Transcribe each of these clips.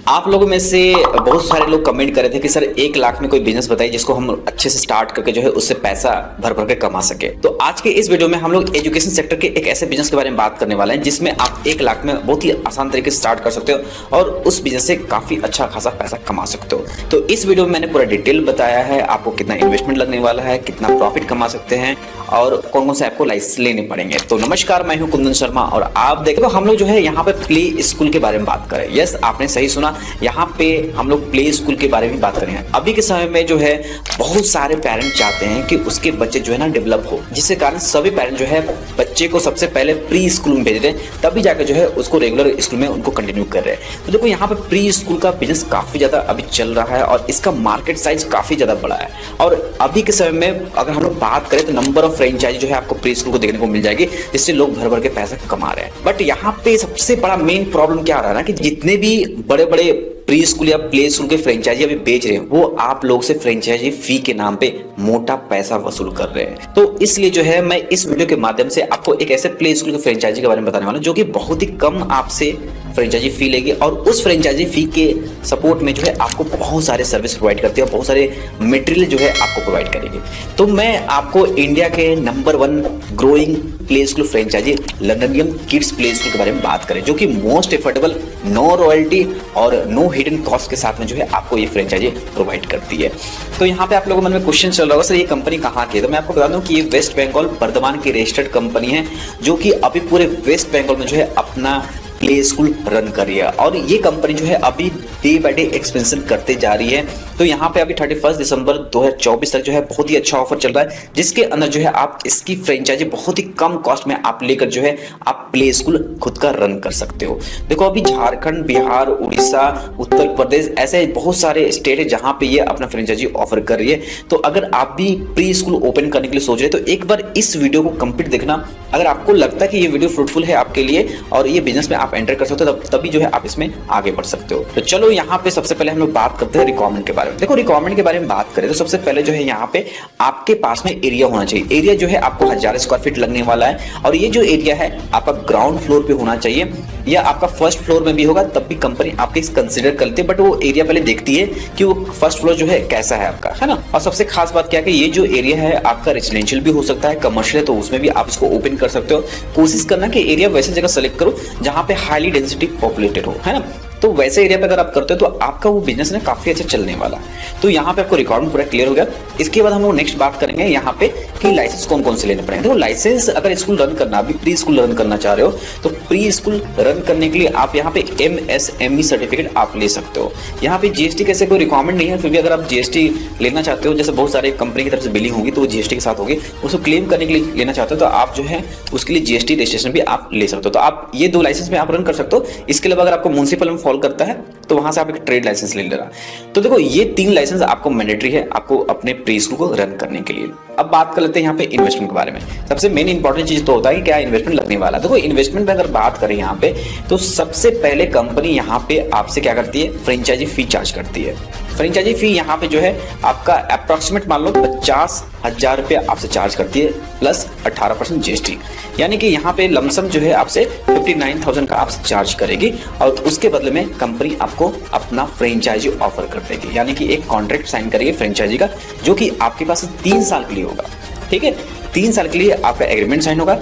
आप लोगों में से बहुत सारे लोग कमेंट कर रहे थे कि सर 1 लाख में कोई बिजनेस बताइए जिसको हम अच्छे से स्टार्ट करके जो है उससे पैसा भर भर के कमा सके। तो आज के इस वीडियो में हम लोग एजुकेशन सेक्टर के एक ऐसे बिजनेस के बारे में बात करने वाले हैं जिसमें आप 1 लाख में बहुत ही आसान तरीके से स्टार्ट कर सकते हो और उस बिजनेस से काफी अच्छा खासा पैसा कमा सकते हो। तो इस वीडियो में मैंने पूरा डिटेल बताया है, आपको कितना इन्वेस्टमेंट लगने वाला है, कितना प्रॉफिट कमा सकते हैं और कौन कौन से आपको लाइसेंस लेने पड़ेंगे। तो नमस्कार, मैं हूं कुंदन शर्मा और आप देखें तो हम लोग जो है यहाँ पे प्ले स्कूल के बारे में बात करें। यस, आपने सही सुना, यहाँ पे हम लोग प्ले स्कूल के बारे में बात कर रहे हैं। अभी के समय में जो है बहुत सारे पेरेंट्स चाहते हैं कि उसके बच्चे जो है ना डेवलप हो, जिसके कारण सभी पेरेंट्स जो है बच्चे को सबसे पहले प्री स्कूल में भेज रहे हैं, तभी जाकर जो है उसको रेगुलर स्कूल में उनको कंटिन्यू कर रहे हैं। तो देखो यहाँ पे प्री स्कूल का बिजनेस काफी ज्यादा अभी चल रहा है और इसका मार्केट साइज काफी ज्यादा बड़ा है। और अभी के समय में अगर हम लोग बात करें तो नंबर ऑफ फ्रेंचाइजी जो है आपको प्री स्कूल को देखने को मिल जाएगी, जिससे लोग भर भर के पैसा कमा रहे हैं। बट यहाँ पे सबसे बड़ा मेन प्रॉब्लम क्या आ रहा है ना कि जितने भी बड़े बड़े प्री स्कूल या प्ले स्कूल के फ्रेंचाइजी अभी बेच रहे हैं वो आप लोग से फ्रेंचाइजी फी के नाम पे मोटा पैसा वसूल कर रहे हैं। तो इसलिए जो है मैं इस वीडियो के माध्यम से आपको एक ऐसे प्ले स्कूल के फ्रेंचाइजी के बारे में बताने वाला हूं जो कि बहुत ही कम आपसे फ्रेंचाइजी फी लेगी और उस फ्रेंचाइजी फी के सपोर्ट में जो है आपको बहुत सारे सर्विस प्रोवाइड करती है और बहुत सारे मटेरियल जो है आपको प्रोवाइड करेगी। तो मैं आपको इंडिया के number 1 growing play school franchise Londonium kids play school के बारे में बात करें, जो कि मोस्ट एफोर्डेबल, नो रॉयल्टी और नो हिडन कॉस्ट के साथ में जो है आपको ये फ्रेंचाइजी प्रोवाइड करती है। तो यहाँ पे आप लोगों के मन में क्वेश्चन चल रहा होगा, सर ये कंपनी कहाँ की है? तो मैं आपको बता दूं कि ये वेस्ट बंगाल बर्धमान की रजिस्टर्ड कंपनी है, जो कि अभी पूरे वेस्ट बंगाल में जो है अपना प्ले स्कूल रन कर रही है और ये कंपनी जो है अभी डे बाय डे एक्सपेंशन करते जा रही है। तो यहाँ पे अभी 31 दिसंबर 2024 तक जो है बहुत ही अच्छा ऑफर चल रहा है, जिसके अंदर जो है आप इसकी फ्रेंचाइजी बहुत ही कम कॉस्ट में आप लेकर जो है आप प्ले स्कूल खुद का रन कर सकते हो। देखो अभी झारखंड, बिहार, उड़ीसा, उत्तर प्रदेश ऐसे बहुत सारे स्टेट है जहाँ पे ये अपना फ्रेंचाइजी ऑफर कर रही है। तो अगर आप भी प्री स्कूल ओपन करने के लिए सोच रहे हैं तो एक बार इस वीडियो को कंप्लीट देखना। अगर आपको लगता है कि ये वीडियो फ्रूटफुल है आपके लिए और ये बिजनेस में आप एंटर कर सकते हो तभी जो है आप इसमें आगे बढ़ सकते हो। तो चलो यहाँ पे सबसे पहले हम लोग बात करते हैं रिक्वायरमेंट के बारे में। देखो रिक्वायरमेंट के बारे में बात करें तो सबसे पहले जो है यहाँ पे आपके पास में एरिया होना चाहिए। एरिया जो है आपको 1000 स्क्वायर फीट लगने वाला है और ये जो एरिया है आपका ग्राउंड फ्लोर पे होना चाहिए या आपका फर्स्ट फ्लोर में भी होगा तब भी कंपनी आपके कंसिडर करती है। बट वो एरिया पहले देखती है कि वो फर्स्ट फ्लोर जो है कैसा है आपका, है ना। और सबसे खास बात क्या है कि ये जो एरिया है आपका रेजिडेंशियल भी हो सकता है, कमर्शियल है, तो उसमें भी आप इसको ओपन कर सकते हो। कोशिश करना कि एरिया वैसे जगह सेलेक्ट करो जहां पे हाईली डेंसिटी पॉपुलेटेड हो, है ना। तो वैसे एरिया पे अगर आप करते हो तो आपका वो बिजनेस ना काफी अच्छा चलने वाला है। तो यहाँ पे आपको रिक्वायरमेंट पूरा क्लियर हो गया। इसके बाद हम लोग नेक्स्ट बात करेंगे यहाँ पे कि लाइसेंस कौन कौन से लेने पड़ेंगे। देखो लाइसेंस अगर स्कूल रन करना, अभी प्री स्कूल रन करना चाह रहे हो तो प्री स्कूल रन करने के लिए आप यहाँ पे MSME सर्टिफिकेट आप ले सकते हो। यहाँ पे GST कैसे कोई रिक्वायरमेंट नहीं है, फिर भी अगर आप GST लेना चाहते हो, जैसे बहुत सारे कंपनी की तरफ से बिलिंग होगी तो वो GST के साथ होगी, उसको क्लेम करने के लिए लेना चाहते हो तो आप जो है उसके लिए GST रजिस्ट्रेशन भी आप ले सकते हो। तो आप ये 2 लाइसेंस में आप रन कर सकते हो। इसके अलावा अगर आपको म्युनिसिपल में फॉल करता है तो वहां से आप एक ट्रेड लाइसेंस ले लेना। तो देखो ये 3 लाइसेंस आपको मैंडेटरी है आपको अपने प्री स्कूल को रन करने के लिए। अब बात कर लेते हैं यहाँ पे इन्वेस्टमेंट के बारे में। सबसे मेन इंपॉर्टेंट चीज तो होता है कि क्या इन्वेस्टमेंट लगने वाला है। देखो इन्वेस्टमेंट में अगर बात करें यहाँ पे तो सबसे पहले कंपनी यहाँ पे आपसे क्या करती है, फ्रेंचाइजी फी चार्ज करती है। फ्रेंचाइजी फी यहाँ पे जो है आपका अप्रोक्सीमेट मान लो 50,000 रुपये आपसे चार्ज करती है प्लस 18% GST, यानी कि यहाँ पे लमसम जो है आपसे 59,000 का आपसे चार्ज करेगी और उसके बदले में कंपनी आपको अपना फ्रेंचाइजी ऑफर कर देगी, यानी कि एक कॉन्ट्रैक्ट साइन करेगी फ्रेंचाइजी का, जो कि आपके पास 3 साल के लिए होगा। ठीक है, 3 साल के लिए आपका एग्रीमेंट साइन होगा।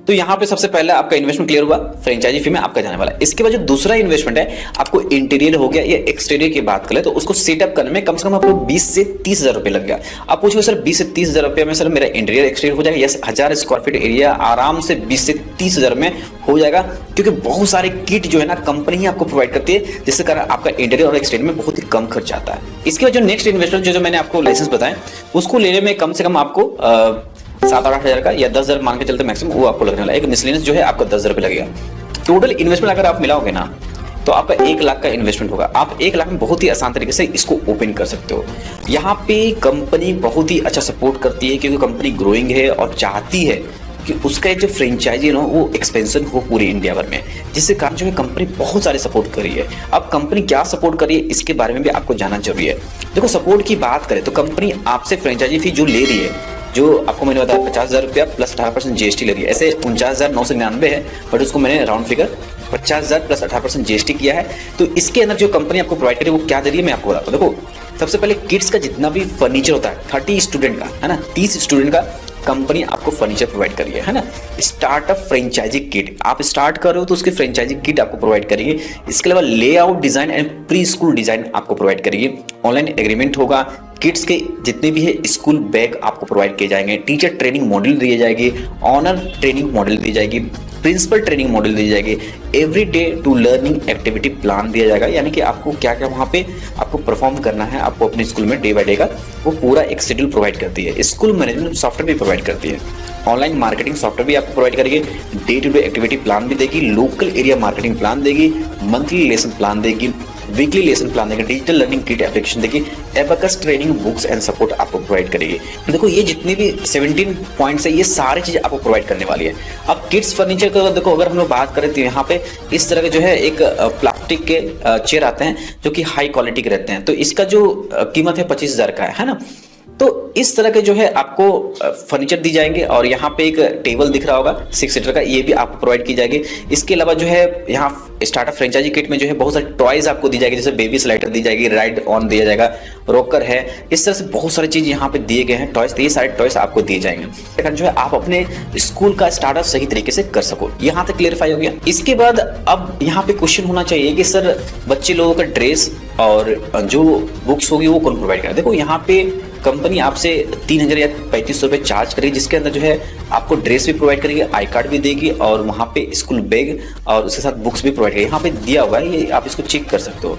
तो यहाँ पे सबसे पहले आपका इन्वेस्टमेंट क्लियर हुआ, फ्रेंचाइजी फी में आपका जाने वाला है। इसके बाद जो दूसरा इन्वेस्टमेंट है आपको इंटीरियर हो गया या एक्सटीरियर की बात करें तो उसको सेटअप करने में कम से कम आपको 20 से 30,000 रुपये लग गया। आप पूछोगे सर 20 से 30,000 रुपये में सर मेरा इंटीरियर एक्सटीरियर हो जाएगा? यस, 1000 स्क्वायर फीट एरिया आराम से 20 से 30,000 में हो जाएगा, क्योंकि बहुत सारे किट जो है ना कंपनी ही आपको प्रोवाइड करती है, जिससे कारण आपका इंटीरियर और एक्सटीरियर में बहुत ही कम खर्च आता है। इसके बाद जो नेक्स्ट इन्वेस्टमेंट जो मैंने आपको लाइसेंस बताया उसको लेने में कम से कम आपको 7-8 हज़ार का या 10,000 मान के चलते मैक्सिमम वो आपको लगने वाला है। एक मिसलेनियस जो है आपका 10,000 रुपये लगेगा। टोटल इन्वेस्टमेंट अगर आप मिलाओगे ना तो आपका 1 लाख का इन्वेस्टमेंट होगा। आप 1 लाख में बहुत ही आसान तरीके से इसको ओपन कर सकते हो। यहाँ पे कंपनी बहुत ही अच्छा सपोर्ट करती है क्योंकि कंपनी ग्रोइंग है और चाहती है कि उसका जो फ्रेंचाइजी है ना वो एक्सपेंशन हो पूरे इंडिया भर में, जिससे कारण जो है कंपनी बहुत सारे सपोर्ट कर रही है। अब कंपनी क्या सपोर्ट कर रही है इसके बारे में भी आपको जानना जरूरी है। देखो सपोर्ट की बात करें तो कंपनी आपसे फ्रेंचाइजी फी जो ले रही है, जो आपको मैंने बताया 50,000 रुपया प्लस 18% GST ले रही है, ऐसे 49,999 है, बट उसको मैंने राउंड फिगर 50,000 प्लस 18% जीएसटी किया है। तो इसके अंदर जो कंपनी आपको प्रोवाइड करी वो क्या दे रही है मैं आपको बताता हूँ। देखो सबसे पहले किड्स का जितना भी फर्नीचर होता है 30 स्टूडेंट का है ना, 30 स्टूडेंट का कंपनी आपको फर्नीचर प्रोवाइड करी है ना। स्टार्टअप फ्रेंचाइजी किट, आप स्टार्ट कर रहे हो तो उसकी फ्रेंचाइजी किट आपको प्रोवाइड करेगी। इसके अलावा layout design and pre school design आपको प्रोवाइड करेगी। ऑनलाइन एग्रीमेंट होगा। किड्स के जितने भी है स्कूल बैग आपको प्रोवाइड किए जाएंगे। टीचर ट्रेनिंग मॉडल दिए जाएगी। ऑनर ट्रेनिंग मॉडल दी जाएगी। प्रिंसिपल ट्रेनिंग मॉडल दी जाएगी। Every day to learning activity plan दिया जाएगा, यानी कि आपको क्या क्या वहाँ पे आपको परफॉर्म करना है आपको अपने स्कूल में डे बाय डे का वो पूरा एक शेड्यूल प्रोवाइड करती है। स्कूल मैनेजमेंट सॉफ्टवेयर भी प्रोवाइड करती है। ऑनलाइन मार्केटिंग सॉफ्टवेयर भी आपको प्रोवाइड करेगी। Day to day activity plan भी देगी। लोकल एरिया मार्केटिंग प्लान देगी। मंथली लेसन प्लान देगी। वीकली लेसन प्लान देगी। डिजिटल लर्निंग किट एप्लीकेशन देगी। Abacus training books and support आपको प्रोवाइड करेगी। देखो ये जितने भी 17 पॉइंट्स है ये सारी चीजें आपको प्रोवाइड करने वाली है। अब किड्स फर्नीचर का देखो अगर हम लोग बात करें तो यहाँ पे इस तरह के जो है एक प्लास्टिक के चेयर आते हैं जो कि हाई क्वालिटी के रहते हैं। तो इसका जो कीमत है 25,000 का है ना। तो इस तरह के जो है आपको फर्नीचर दी जाएंगे। और यहाँ पे एक टेबल दिख रहा होगा 6 सीटर का, ये भी आपको प्रोवाइड की जाएगी। इसके अलावा जो है यहाँ स्टार्टअप फ्रेंचाइजी किट में जो है बहुत सारे टॉयज आपको दी जाएगी, जैसे बेबी स्लाइडर दी जाएगी, राइड ऑन दिया जाएगा, रॉकर है, इस तरह से बहुत सारी चीज यहाँ पे दिए गए हैं टॉयज। तो ये सारे टॉयज आपको दिए जाएंगे लेकिन जो है आप अपने स्कूल का स्टार्टअप सही तरीके से कर सको। यहाँ तक क्लियरफाई हो गया। इसके बाद अब यहाँ पे क्वेश्चन होना चाहिए कि सर बच्चे लोगों का ड्रेस और जो बुक्स होगी वो कौन प्रोवाइड करेगा। देखो यहाँ पे कंपनी आपसे 3,000 या 3,500 रुपये चार्ज करेगी, जिसके अंदर जो है आपको ड्रेस भी प्रोवाइड करेगी, आई कार्ड भी देगी और वहाँ पे स्कूल बैग और उसके साथ बुक्स भी प्रोवाइड करेगी। यहाँ पे दिया हुआ है, ये आप इसको चेक कर सकते हो।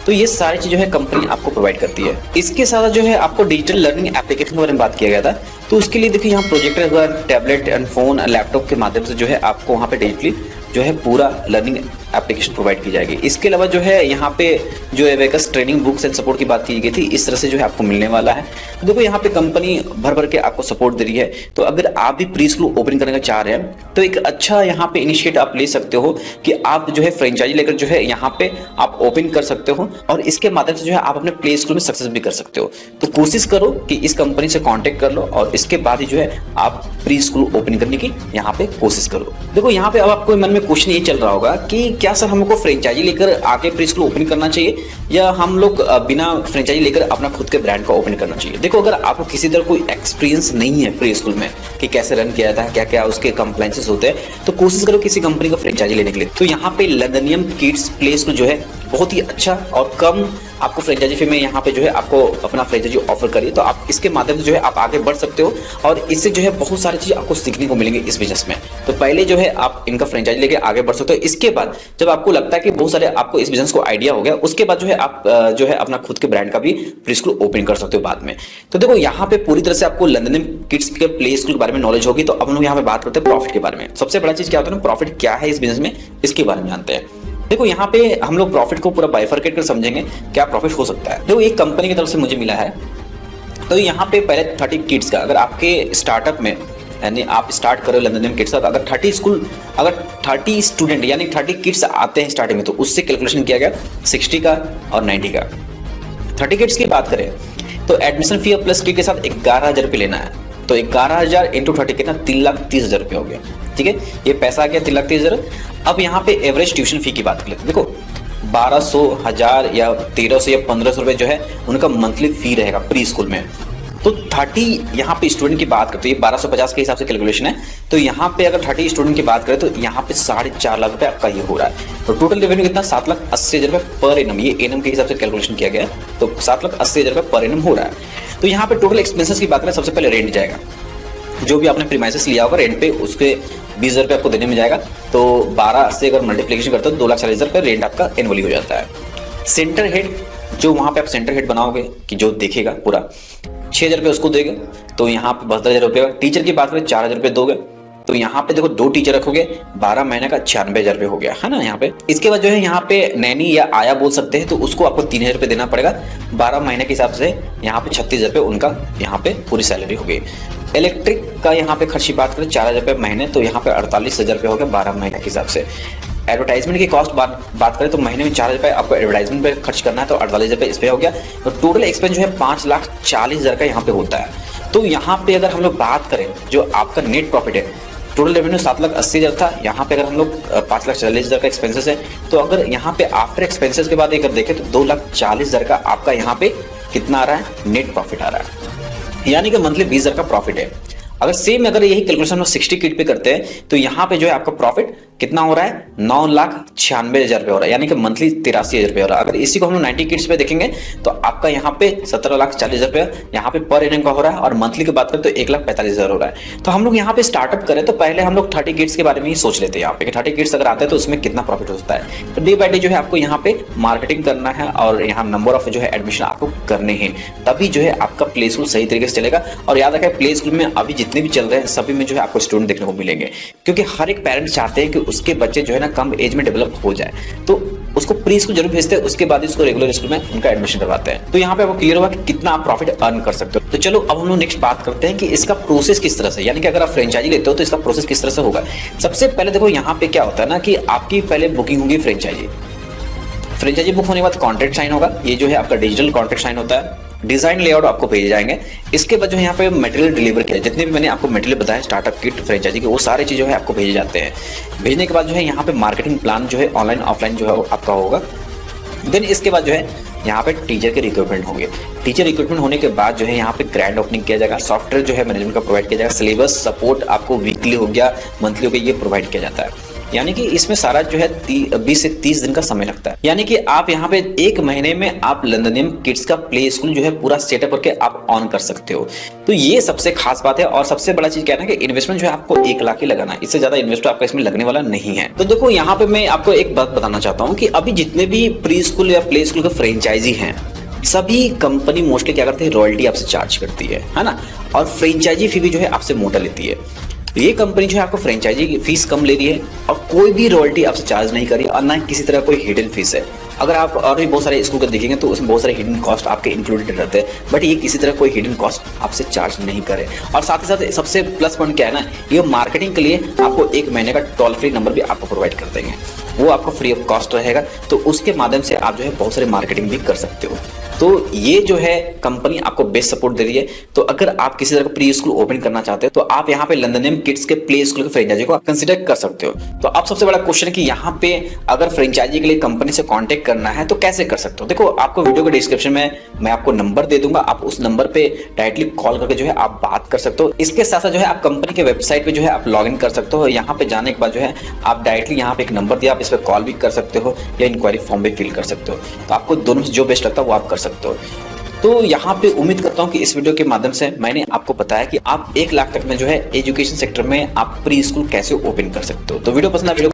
तो ये सारी चीजें है कंपनी आपको प्रोवाइड करती है। इसके साथ जो है आपको डिजिटल लर्निंग एप्लीकेशन के बारे में बात किया गया था। तो उसके लिए देखिए यहाँ प्रोजेक्टर हुआ, टैबलेट एंड फोन लैपटॉप के माध्यम से जो है आपको वहाँ पे डिजिटली जो है पूरा लर्निंग एप्लीकेशन प्रोवाइड की जाएगी। इसके अलावा जो है यहाँ पे जो abacus training books and support की बात की गई थी, इस तरह से जो है आपको मिलने वाला है। तो देखो यहाँ पे कंपनी भर भर के आपको सपोर्ट दे रही है। तो अगर आप भी प्री स्कूल ओपन करने का चाह रहे हैं तो एक अच्छा यहाँ पे इनिशिएट आप ले सकते हो कि आप जो है फ्रेंचाइजी लेकर जो है यहाँ पे आप ओपन कर सकते हो और इसके माध्यम से जो है आप अपने प्ले स्कूल में सक्सेस भी कर सकते हो। तो कोशिश करो कि इस कंपनी से कॉन्टेक्ट कर लो और इसके बाद ही जो है आप प्री स्कूल ओपन करने की यहाँ पे कोशिश करो। देखो यहाँ पे अब आपको मन में क्वेश्चन ये चल रहा होगा कि क्या सर हमको फ्रेंचाइजी लेकर आगे प्री स्कूल ओपन करना चाहिए या हम लोग बिना फ्रेंचाइजी लेकर अपना खुद के ब्रांड का ओपन करना चाहिए। देखो अगर आपको किसी तरह कोई एक्सपीरियंस नहीं है प्री स्कूल में कि कैसे रन किया जाता है, क्या क्या उसके कंप्लायंसेस होते हैं, तो कोशिश करो किसी कंपनी का फ्रेंचाइजी लेने के लिए। तो यहाँ पे लंदनियम किड्स प्ले स्कूल जो है बहुत ही अच्छा और कम आपको फ्रेंचाइजी फी में यहाँ पे जो है आपको अपना फ्रेंचाइजी ऑफर करिए। तो आप इसके माध्यम से जो है आप आगे बढ़ सकते हो और इससे जो है बहुत सारी चीजें आपको सीखने को मिलेंगी इस बिजनेस में। तो पहले जो है आप इनका फ्रेंचाइजी लेके आगे बढ़ सकते हो। इसके बाद जब आपको लगता है कि बहुत सारे आपको इस बिजनेस को आइडिया हो गया, उसके बाद जो है आप जो है अपना खुद के ब्रांड का भी प्री स्कूल ओपन कर सकते हो बाद में। तो देखो यहाँ पे पूरी तरह से आपको लंदनियम किड्स के प्ले स्कूल के बारे में नॉलेज होगी। तो अब हम लोग यहाँ पे बात करते हैं प्रॉफिट के बारे में। सबसे बड़ा चीज क्या होता है ना, प्रॉफिट क्या है इस बिजनेस में, इसके बारे में जानते हैं। देखो यहाँ पे हम लोग प्रॉफिट को पूरा बाइफरकेट कर समझेंगे क्या प्रॉफिट हो सकता है। देखो एक कंपनी की तरफ से मुझे मिला है। तो यहाँ पे पहले 30 किड्स का, अगर आपके स्टार्टअप में यानी आप स्टार्ट करो लंदनियम किड्स का, अगर 30 स्टूडेंट यानी 30 किड्स आते हैं स्टार्टिंग में, तो उससे कैलकुलेशन किया गया 60 का और 90 का। 30 किड्स की बात करें तो एडमिशन फी और प्लस किट के साथ 11,000 रुपये लेना है। तो 11,000 इंटू 30 कितना 3,30,000 रुपये हो गया। ठीक है, ये पैसा आ गया 3,30,000। अब यहाँ पे एवरेज ट्यूशन फी की बात कर लेते हैं। देखो 1,200, 1,000 या 1,300 या 1,500 रुपये जो है उनका मंथली फी रहेगा प्री स्कूल में। तो 30 यहाँ पे स्टूडेंट की बात करते हैं, 1250 के हिसाब से कैलकुलेशन है। तो यहाँ पे अगर 30 स्टूडेंट की बात करें तो यहाँ पे 4.5 लाख रुपए आपका ये हो रहा है। तो टोटल रेवेन्यू कितना 7,80,000 रुपए पर एनम, ये एनम के हिसाब से कैलकुलेशन किया गया है। तो 7,80,000 रुपए पर एनम हो रहा है। तो यहाँ पे टोटल एक्सपेंसेस की बात करें, सबसे पहले रेंट जाएगा। जो भी आपने प्रीमाइसेस लिया होगा रेंट पे उसके 20,000 रुपये आपको देने में जाएगा। तो 12 से अगर मल्टीप्लिकेशन करते हो तो 2,40,000 रुपये रेंट आपका एनुअली हो जाता है। सेंटर हेड, जो वहाँ पे आप सेंटर हेड बनाओगे कि जो देखेगा पूरा, 6,000 रुपये उसको देगा। तो यहाँ पे 72,000 रुपये। टीचर की बात करें 4,000 रुपये दोगे। तो यहाँ पे देखो 2 टीचर रखोगे, 12 महीने का 96,000 रुपये हो गया है ना यहाँ पे। इसके बाद जो है यहाँ पे नैनी या आया बोल सकते हैं, तो उसको आपको 3,000 रुपये देना पड़ेगा 12 महीने के हिसाब से। यहाँ पे 36,000 रुपये उनका यहाँ पे पूरी सैलरी हो गई। इलेक्ट्रिक का यहाँ पे खर्च की बात करें 4,000 रुपये महीने, तो यहाँ पे 48,000 रुपये हो गया 12 महीने के हिसाब से। एडवर्टाइजमेंट की कॉस्ट बात करें तो महीने में 4,000 रुपये आपको एडवर्टाइजमेंट पे खर्च करना है, तो 48,000 रुपये इस पे हो गया। तो टोटल एक्सपेंस जो है 5,40,000 का यहाँ पे होता है। तो यहाँ पे अगर हम लोग बात करें जो आपका नेट प्रॉफिट है टोटल रेवेन्यू 7,80,000 था। यहाँ पे अगर हम लोग 5,40,000 का एक्सपेंसेस है, तो अगर यहाँ पे आफ्टर एक्सपेंसेस के बाद अगर देखें तो 2,40,000 का आपका यहाँ पे कितना आ रहा है, नेट प्रॉफिट आ रहा है, यानी कि मंथली 20,000 का प्रॉफिट है। अगर सेम अगर यही कैलकुलेशन हम 60 किट पे करते हैं तो यहाँ पे जो है आपका प्रॉफिट कितना हो रहा है, 9,96,000 रुपये हो रहा है, यानी कि मंथली 83,000 रुपये हो रहा है। अगर इसी को हम लोग 90 किट्स पे देखेंगे तो आपका यहाँ पे 17,40,000 रुपये यहाँ पे पर एनम का हो रहा है, और मंथली की बात करें तो 1,45,000 हो रहा है। तो हम लोग यहाँ पे स्टार्टअप करें तो पहले हम लोग 30 किट्स के बारे में ही सोच लेते हैं यहाँ पे कि 30 किट्स अगर आते हैं तो उसमें कितना प्रॉफिट होता है। तो डे बाय डे जो है आपको यहाँ पे मार्केटिंग करना है और यहाँ नंबर ऑफ जो है एडमिशन आपको करने हैं, तभी जो है आपका प्ले स्कूल सही तरीके से चलेगा। और याद रखें प्ले स्कूल में अभी जितने भी चल रहे हैं सभी में जो है आपको स्टूडेंट देखने को मिलेंगे, क्योंकि हर एक पेरेंट चाहते हैं कि उसके बच्चे जो है ना कम एज में डेवलप हो जाए, तो उसको प्री स्कूल जरूर भेजते हैं, उसके बाद इसको रेगुलर स्कूल में उनका एडमिशन करवाते हैं। तो यहाँ पे आपको क्लियर हुआ कि कितना आप प्रॉफिट अर्न कर सकते हो। तो चलो अब हम लोग नेक्स्ट बात करते हैं कि इसका प्रोसेस किस तरह से, यानी कि अगर आप फ्रेंचाइजी लेते हो तो इसका प्रोसेस किस तरह से होगा। सबसे पहले देखो यहाँ पे क्या होता है ना कि आपकी पहले बुकिंग होगी फ्रेंचाइजी बुक होने के बाद कॉन्ट्रैक्ट साइन होगा। ये जो है आपका डिजिटल कॉन्ट्रैक्ट साइन होता है, डिजाइन लेआउट आपको भेजे जाएंगे। इसके बाद जो है यहाँ पे मटेरियल डिलीवर किया, जितने भी मैंने आपको मटेरियल बताया स्टार्टअप किट फ्रेंचाइजी के, वो सारे चीज़ जो है आपको भेजे जाते हैं। भेजने के बाद जो है यहाँ पे मार्केटिंग प्लान जो है ऑनलाइन ऑफलाइन जो है आपका होगा। देन इसके बाद जो है यहाँ पे टीचर के रिक्रूटमेंट होंगे। टीचर रिक्रूटमेंट होने के बाद जो है यहाँ पे ग्रैंड ओपनिंग किया जाएगा, सॉफ्टवेयर जो है मैनेजमेंट का प्रोवाइड किया जाएगा, सिलेबस सपोर्ट आपको वीकली हो गया, मंथली हो गया, ये प्रोवाइड किया जाता है। यानी कि इसमें सारा जो है 20 से 30 दिन का समय लगता है। यानी कि आप यहाँ पे 1 महीने में आप लंदनियम किड्स का प्ले स्कूल जो है पूरा सेटअप करके आप ऑन कर सकते हो। तो ये सबसे खास बात है। और सबसे बड़ा चीज क्या है ना कि इन्वेस्टमेंट जो है आपको 1 लाख ही लगाना है, इससे ज्यादा इन्वेस्ट आपका इसमें लगने वाला नहीं है। तो देखो यहाँ पे मैं आपको एक बात बताना चाहता हूँ कि अभी जितने भी प्री स्कूल या प्ले स्कूल के फ्रेंचाइजी हैं, सभी कंपनी मोस्टली क्या करती है, रॉयल्टी आपसे चार्ज करती है ना, और फ्रेंचाइजी फी भी जो है आपसे मोटा लेती है। तो ये कंपनी जो है आपको फ्रेंचाइजी की फीस कम ले रही है और कोई भी रॉयल्टी आपसे चार्ज नहीं कर रही, और ना किसी तरह कोई हिडन फीस है। अगर आप और भी बहुत सारे स्कूल को देखेंगे तो उसमें बहुत सारे हिडन कॉस्ट आपके इंक्लूडेड रहते हैं, बट ये किसी तरह कोई हिडन कॉस्ट आपसे चार्ज नहीं करे। और साथ ही साथ सबसे प्लस पॉइंट क्या है ना, ये मार्केटिंग के लिए आपको 1 महीने का टोल फ्री नंबर भी आपको प्रोवाइड कर देंगे, वो आपको फ्री ऑफ कॉस्ट रहेगा। तो उसके माध्यम से आप जो है बहुत सारे मार्केटिंग भी कर सकते हो। तो ये जो है कंपनी आपको बेस्ट सपोर्ट दे रही है। तो अगर आप किसी तरह का प्री स्कूल ओपन करना चाहते हो तो आप यहाँ पे लंदनियम किड्स के प्ले स्कूल के फ्रेंचाइजी को कंसीडर कर सकते हो। तो अब सबसे बड़ा क्वेश्चन है कि यहाँ पे अगर फ्रेंचाइजी के लिए कंपनी से कांटेक्ट करना है तो कैसे कर सकते हो। देखो आपको वीडियो के डिस्क्रिप्शन में मैं आपको नंबर दे दूंगा, आप उस नंबर पे डायरेक्टली कॉल करके जो है आप बात कर सकते हो। इसके साथ साथ जो है आप कंपनी के वेबसाइट पे जो है आप लॉग इन कर सकते हो। यहाँ पे जाने के बाद जो है आप डायरेक्टली यहाँ पे एक नंबर दिया, आप इस पर कॉल भी कर सकते हो या इंक्वायरी फॉर्म भी फिल कर सकते हो। तो आपको दोनों से जो बेस्ट लगता है वो आप कर सकते हो। तो यहाँ पे उम्मीद करता हूँ कि इस वीडियो के माध्यम से मैंने आपको बताया कि आप 1 लाख तक में जो है एजुकेशन सेक्टर में आप प्री स्कूल कैसे ओपन कर सकते हो। तो वीडियो पसंद है, वीडियो